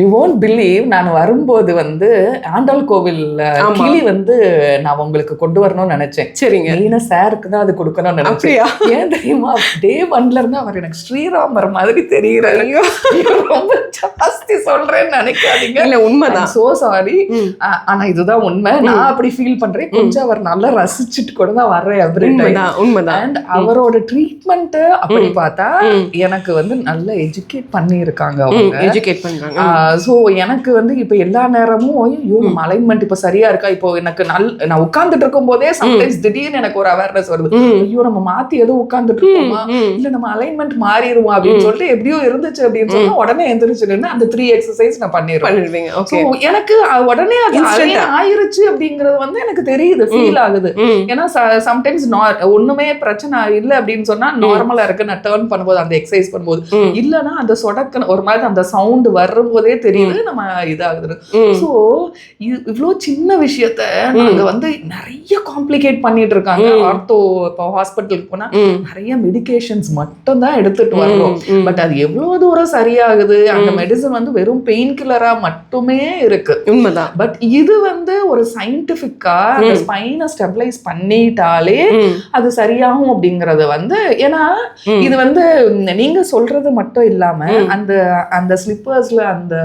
You won't believe, நான் வரும்போது வந்து ஆண்டாள் கோவில் கிளி வந்து நான் உங்களுக்கு கொண்டு வரணும்னு நினைச்சேன். சரிங்க. மெயினா சாருக்கு தான் அது கொடுக்கணும்னு நினைச்சேன். ஏன் தெரியுமா, டே 1ல இருந்து அவர் எனக்கு ஸ்ரீராமர் மாதிரி தெரியுறாரு. ரொம்ப ஜாஸ்தி சொல்றேன்னு நினைக்காதீங்க. இல்ல உண்மைதான். So sorry. ஆனா இதுதான் உண்மை. நான் அப்படி ஃபீல் பண்றேன். கொஞ்சம் அவர் நல்லா ரசிச்சுட்டு கூட தான் வர்றேன் எவ்ரி டைம். உண்மைதான். அண்ட் அவரோட ட்ரீட்மெண்ட் அப்படி பார்த்தா எனக்கு வந்து நல்லா எஜுகேட் பண்ணி இருக்காங்க அவங்க. எஜுகேட் பண்றாங்க. ஸோ எனக்கு வந்து இப்போ எல்லா நேரமும் ஐயோ நம்ம அலைன்மெண்ட் இப்போ சரியா இருக்கா, இப்போ எனக்கு நான் உட்கார்ந்துட்டு இருக்கும் போதே சம்டைம்ஸ் திடீர்னு எனக்கு ஒரு அவேர்னஸ் வருது. ஐயோ நம்ம மாத்தி எதுவும் உட்கார்ந்துட்டு இருக்கோமா, இல்ல நம்ம அலைன்மெண்ட் மாறிடுவோம் அப்படின்னு சொல்லிட்டு எப்படியோ இருந்துச்சு அப்படின்னு சொன்னா உடனே எந்திரிச்சுன்னு அந்த 3 எக்ஸசைஸ் நான் பண்ணிடுவேன். எனக்கு உடனே அது ஆயிருச்சு அப்படிங்கறது வந்து எனக்கு தெரியுது, ஃபீல் ஆகுது. ஏன்னா சம்டைம்ஸ் ஒண்ணுமே பிரச்சனை இல்லை அப்படின்னு சொன்னா நார்மலா இருக்கு, நான் டர்ன் பண்ணும்போது அந்த எக்ஸசைஸ் பண்ணும்போது இல்லைன்னா அந்த சொடக்கு ஒரு மாதிரி அந்த சவுண்ட் வரும்போதே தெரியுது நம்ம இதாகுது. ஸோ இவ்வளோ சின்ன விஷயத்த நாங்க வந்து நிறைய காம்ப்ளிகேட் பண்ணிட்டு இருக்காங்க. ஆர்த்தோ இப்போ ஹாஸ்பிட்டலுக்கு போனா நிறைய மெடிகேஷன்ஸ் மட்டும் தான் எடுத்துட்டு வர்றோம். பட் அது எவ்வளவு தூரம் சரியாகுது, அந்த மெடிசன் வந்து வெறும் பெயின் கில்லரா மட்டுமே இருக்கு. உண்மைதான். பட் இது வந்து ஒரு சயின்டிபிக்கா அந்த ஸ்பைனை ஸ்டெபிலைஸ் பண்ணிட்டாலே அது சரியாகும் அப்படிங்கறது வந்து, ஏன்னா இது வந்து நீங்க சொல்றது மட்டும் இல்லாம அந்த அந்த ஸ்லிப்பர்ஸ்ல அந்த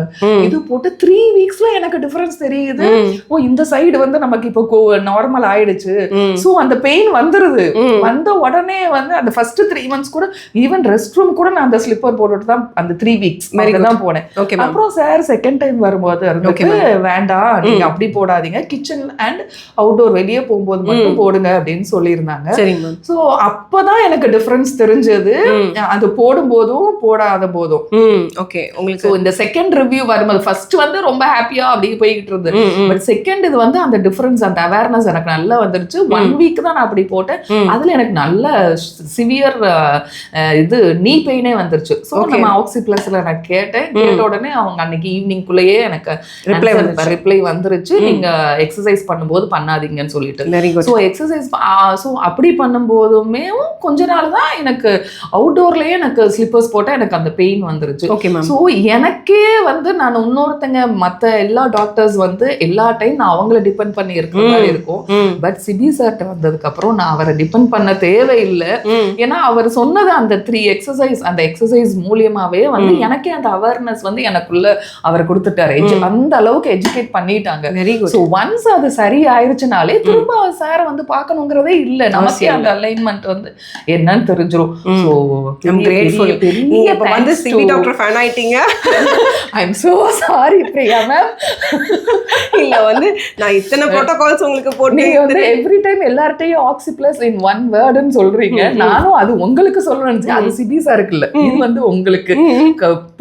இது போட்டு 3 வீக்ஸ்ல எனக்கு டிஃபரன்ஸ் தெரியுது. ஓ இந்த சைடு வந்து நமக்கு இப்போ நார்மல் ஆயிடுச்சு. சோ அந்த பெயின் வந்துருது. வந்த உடனே வந்து அந்த ஃபர்ஸ்ட் 3 மந்த்ஸ் கூட ஈவன் ரெஸ்ட் ரூம் கூட நான் அந்த ஸ்லிப்பர் போட்டுட்டு தான் அந்த 3 வீக்ஸ் தான் போனேன். அப்புறம் சார் செகண்ட் டைம் வரும்போது இருந்துட்டு வேண்டாம் நீங்க அப்படி போடாதீங்க, கிச்சன் அண்ட் அவுட்டோர் வெளியே போகும்போது மட்டும் போடுங்க அப்படின்னு சொல்லியிருந்தாங்க. சோ அப்பதான் எனக்கு டிஃபரன்ஸ் தெரிஞ்சது, அது போடும் போதும் போடாத போதும். ஓகே, உங்களுக்கு இந்த செகண்ட் ரிவ்யூ வரும்போது ஃபர்ஸ்ட் வந்து ரொம்ப ஹாப்பியா அப்படியே போய்கிட்டு இருந்தது. பட் செகண்ட் இது வந்து அந்த டிஃபரன்ஸ் அந்த அவேர்னஸ் எனக்கு நல்லா வந்துருச்சு. 1 வீக் தான் நான் அப்படி போட்டேன். அதுல எனக்கு நல்ல சிவியர் இது நீ பெயினே வந்துருச்சு. ஸோ நம்ம ஆக்சி பிளஸ்ல நான் கேட்டேன். கேட்ட உடனே அவங்க அன்னைக்கு ஈவினிங்குள்ளேயே எனக்கு ரிப்ளை வந்துருச்சு, நீங்க எக்ஸசைஸ் பண்ணும்போது பண்ணாதீங்கன்னு சொல்லிட்டு. ஸோ எக்ஸசைஸ் ஸோ அப்படி பண்ணும்போதுமே கொஞ்ச நாள் தான் எனக்கு அவுட்டோர்லயே எனக்கு ஸ்லிப்பர்ஸ் போட்டா எனக்கு அந்த பெயின் வந்துருச்சு. ஸோ எனக்கே வந்து நான் இன்னொருத்தங்க மற்ற எல்லா டாக்டர்ஸ் வந்து எல்லா டைம் நான் அவங்கள டிபெண்ட் பண்ணி இருக்கிற மாதிரி இருக்கும். பட் சிபி சார்ட்ட வந்ததுக்கு அப்புறம் நான் அவரை டிபெண்ட் பண்ண தேவையில்லை. ஏன்னா அவர் சொன்னது அந்த 3 எக்ஸசைஸ், அந்த எக்ஸசைஸ் மூலியமாவே வந்து எனக்கே அந்த அவேர்னஸ் வந்து எனக்குள்ள அவர் கொடுத்துட்டாரு. அந்த அளவுக்கு எஜுகேட் பண்ணிட்டாங்க. ஸோ ஒன்ஸ் அது சரி ஆயிடுச்சுனாலே திரும்ப சார் வந்து பார்க்கணுங்கிறதே இல்லை. நமக்கே அந்த அலைன்மெண்ட் வந்து என்னன்னு தெரிஞ்சிரும். So I'm so sorry Priya ma'am. இல்ல வந்து நான் இத்தனை புரோட்டோகால்ஸ் உங்களுக்கு போட்டு நீங்க வந்து எவ்ரி டைம் எல்லார்ட்டையும் ஆக்சி பிளஸ் இன் ஒன் வேர்டுன்னு சொல்றீங்க. நானும் அது உங்களுக்கு சொல்லணும்னு நினைச்சேன். அது சிபி சாருக்கு இல்ல, இது வந்து உங்களுக்கு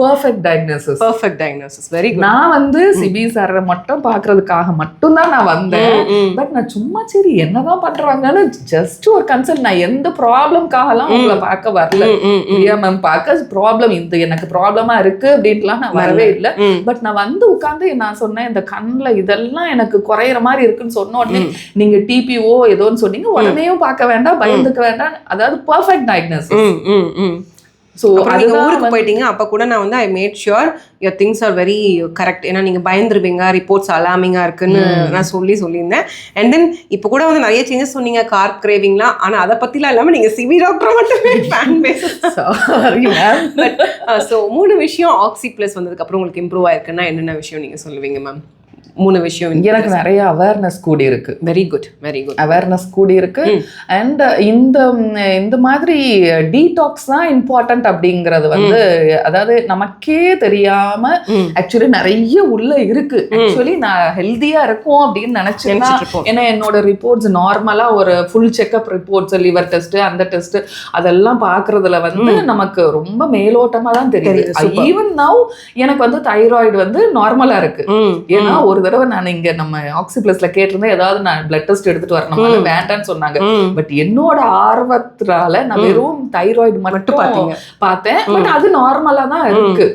perfect diagnosis. Perfect diagnosis, very good. நான் வந்து சிபி சாரை மட்டும் பாக்குறதுக்காக மட்டும் தான் நான் வந்தேன். பட் நான் சும்மா சரி என்னதான் பண்றாங்கன்னு ஜஸ்ட் ஒரு கன்சல்ட், நான் எந்த ப்ராப்ளம்காகலாம் உங்களை பார்க்க வரல. பிரியா மேம் பார்க்க ப்ராப்ளம் இந்த எனக்கு ப்ராப்ளமா இருக்கு அப்படின்ட்டுலாம் நான் வரவே இல்லை. பட் நான் வந்து உட்கார்ந்து நான் சொன்னேன் இந்த கண்ணுல இதெல்லாம் எனக்கு குறையிற மாதிரி இருக்குன்னு சொன்ன உடனே நீங்க டிபிஓ ஏதோன்னு சொன்னீங்க. உடனேயும் பார்க்க வேண்டாம், பயந்துக்க வேண்டாம். அதாவது பெர்ஃபெக்ட் டயக்னோசிஸ். ஸோ நீங்க ஊருக்கு போயிட்டீங்க அப்ப கூட நான் வந்து I made sure your things are very correct. ஏன்னா நீங்க பயந்துருவீங்க, ரிப்போர்ட்ஸ் அலாமிங்கா இருக்குன்னு நான் சொல்லியிருந்தேன். அண்ட் தென் இப்போ கூட வந்து நிறைய சேஞ்சஸ் சொன்னீங்க, கார்ப் கிரேவிங்லாம். ஆனா அதை பத்திலாம் இல்லாம நீங்க சிவி டாக்டர் மட்டுமே ஃபேன் பேஸ். பட் ஸோ 3 விஷயம் ஆக்சி பிளஸ் வந்ததுக்கு அப்புறம் உங்களுக்கு இம்ப்ரூவ் ஆயிருக்குன்னா என்னென்ன விஷயம் நீங்க சொல்லுவீங்க மேம்? 3 விஷயம். எனக்கு நிறைய அவேர்னஸ் கூடி இருக்கு. Very good, very good. Awareness கூடி இருக்கு. அண்ட் இந்த மாதிரி டீடாக்ஸ் தான் இம்பார்ட்டன்ட் அப்படிங்கிறது வந்து, அதாவது நமக்கே தெரியாம ஆக்சுவலி நிறைய உள்ள இருக்கு. ஆக்சுவலி நான் ஹெல்தியா இருக்கும் அப்படின்னு நினைச்சேன். ஏன்னா என்னோட ரிப்போர்ட்ஸ் நார்மலா ஒரு full checkup reports, liver test அந்த டெஸ்ட் அதெல்லாம் பாக்குறதுல வந்து நமக்கு ரொம்ப மேலோட்டமா தான் தெரியுது. ஈவன் நவ் எனக்கு வந்து தைராய்டு வந்து நார்மலா இருக்கு. ஏன்னா ஒரு தடவை நான் இங்க நம்ம ஆக்சிபிளஸ்ல கேட்டிருந்தேன் ஏதாவது நான் பிளட் டெஸ்ட் எடுத்துட்டு வரணும், வேண்டான்னு சொன்னாங்க. பட் என்னோட ஆர்வத்தினால நான் வெறும் தைராய்டு மட்டும் பார்த்தேன். பட் அது நார்மலா தான் இருக்கு.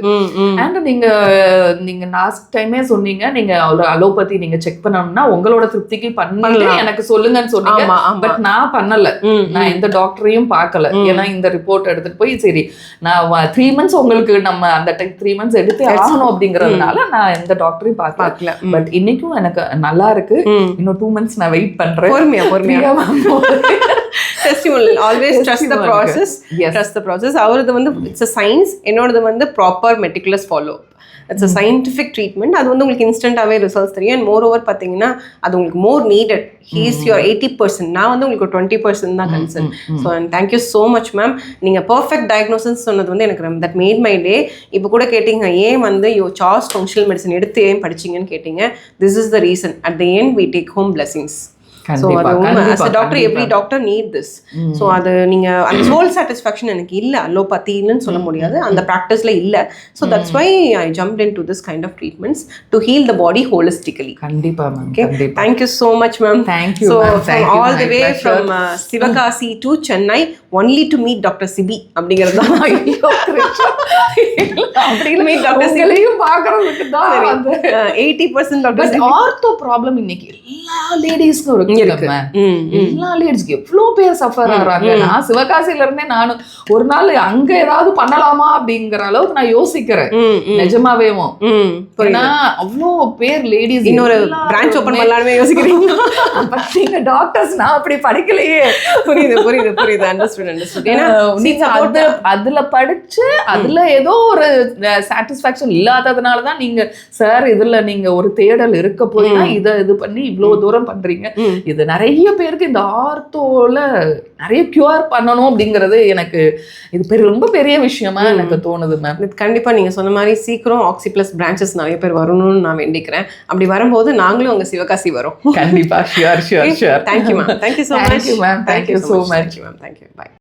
அண்ட் நீங்க லாஸ்ட் டைமே சொன்னீங்க நீங்க அலோபதி நீங்க செக் பண்ணணும்னா உங்களோட திருப்திக்கு பண்ணிட்டு எனக்கு சொல்லுங்கன்னு சொன்னீங்க. பட் நான் பண்ணல, நான் எந்த டாக்டரையும் பார்க்கல. ஏன்னா இந்த ரிப்போர்ட் எடுத்துட்டு போய் சரி நான் 3 months உங்களுக்கு நம்ம அந்த 3 months எடுத்து ஆகணும் அப்படிங்கறதுனால நான் எந்த டாக்டரையும் பார்க்கல. பட் இன்னைக்கும் எனக்கு நல்லா இருக்கு. இன்னும் 2 months நான் வெயிட் பண்றேன். பொறுமையா testimonial, always trust the process. Trust the process. அவரது வந்து it's a science, என்னோடது வந்து proper meticulous follow. It's a scientific treatment. அது வந்து உங்களுக்கு இன்ஸ்டன்டாகவே ரிசல்ட்ஸ் தெரியும். அண்ட் மோர் ஓவர் பார்த்தீங்கன்னா அது உங்களுக்கு மோர் நீடட். He is your 80%. நான் வந்து உங்களுக்கு 20% தான் concern. So and thank you so much ma'am. நீங்கள் பர்ஃபெக்ட் டயக்னோசிஸ் சொன்னது வந்து எனக்கு தட் மேட் மை டே. இப்போ கூட கேட்டீங்க ஏன் வந்து யோ சார்ஸ் ஃபங்க்ஷனல் மெடிசன் எடுத்து ஏன் படிச்சிங்கன்னு கேட்டீங்க. This is the reason. At the end we take home blessings. So அது as a doctor every doctor need this. So அது நீங்கள் அந்த சோல் சாட்டிஸ்ஃபேக்ஷன் எனக்கு இல்லை அலோபதின்னு சொல்ல முடியாது, அந்த ப்ராக்டிஸில் இல்லை. So that's why I jumped in to this kind of treatments to heal the body holistically. கண்டிப்பா ma'am. Okay, thank you so much ma'am. Thank you. So all the way from Sivakasi to Chennai only to meet doctor Sibi அப்படிங்கிறது தான். Meet doctor சிபியும் பார்க்கறதுக்கு தான் 80% doctor ortho problem இன்னைக்கு எல்லா லேடிஸ்க்கும் இருக்கு. எல்லா லேடிஸ்க்கு எவ்வளோ பேர் சஃபர் ஆகுறாங்க. நான் சிவகாசியில இருந்தே நானும் ஒரு நாள் அங்க ஏதாவது பண்ணலாமா அப்படிங்கிற அளவுக்கு நான் யோசிக்கிறேன் நிஜமாவேவும். ஏன்னா அவ்வளோ பேர் லேடிஸ் இன்னொரு பிரான்ச் ஓபன் பண்ணலாமே யோசிக்கிறீங்க. நீங்க டாக்டர்ஸ், நான் அப்படி படிக்கலையே. புரியுது அண்டர்ஸ்டுட். ஏன்னா நீங்க அதுல படிச்சு அதுல ஏதோ ஒரு சாட்டிஸ்பாக்சன் இல்லாததுனாலதான் நீங்க சார் இதுல நீங்க ஒரு தேடல் இருக்க போய் தான் இது பண்ணி இவ்வளவு தூரம் பண்றீங்க. இது நிறைய பேருக்கு இந்த ஆர்த்தோல நிறைய கியூர் பண்ணணும் அப்படிங்கிறது எனக்கு இது ரொம்ப பெரிய விஷயமா எனக்கு தோணுது மேம். கண்டிப்பா நீங்க சொன்ன மாதிரி சீக்கிரம் ஆக்சிபிளஸ் பிரான்ச்சஸ் நிறைய பேர் வரணும்னு நான் வேண்டிக்கிறேன். அப்படி வரும்போது நாங்களும் உங்க சிவகாசி வரோம். கண்டிப்பா. Sure. Thank you ma'am. Thank you so much ma'am. Thank you so much ma'am. Thank you. By.